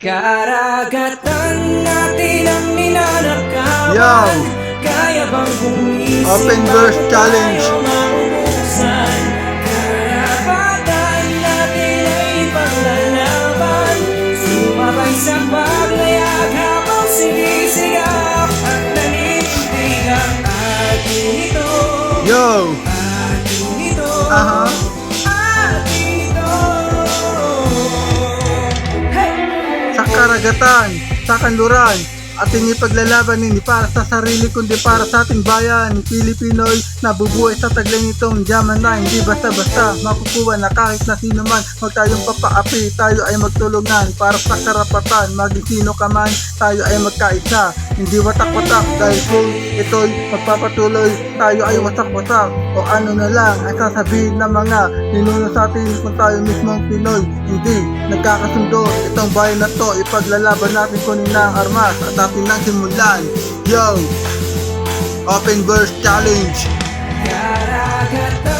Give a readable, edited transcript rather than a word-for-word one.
Karagatan natin ang ninanakawan. Yo! Kaya bang bumising Open verse bago challenge. tayo maubusan? Karapatan natin ay ipaglalaban. Sumabay sa paglayag habang sinisigaw at nanindig ang ating ito. Yo! Ating ito. Aha. Ating ito. Hey! Sa karagatan, sa kanluran, ating ipaglalaban hindi para sa sarili kundi para sa ating bayan. Pilipino'y nabubuhay sa taglang itong yaman na hindi basta-basta makukuha na kahit na sino man. Huwag tayong papaapi, tayo ay magtulungan para sa karapatan. Maging sino ka man, tayo ay magkaisa. Hindi watak-watak dahil kung ito'y magpapatuloy, tayo ay watak-watak. O ano na lang ang sasabihin ng mga ninuno sa atin kung tayo mismong Pinoy hindi nagkakasundo. Itong bayan na to, ipaglalaban natin kunin na ang armas at atin nang simulan. Yo! Open verse challenge. Karagatan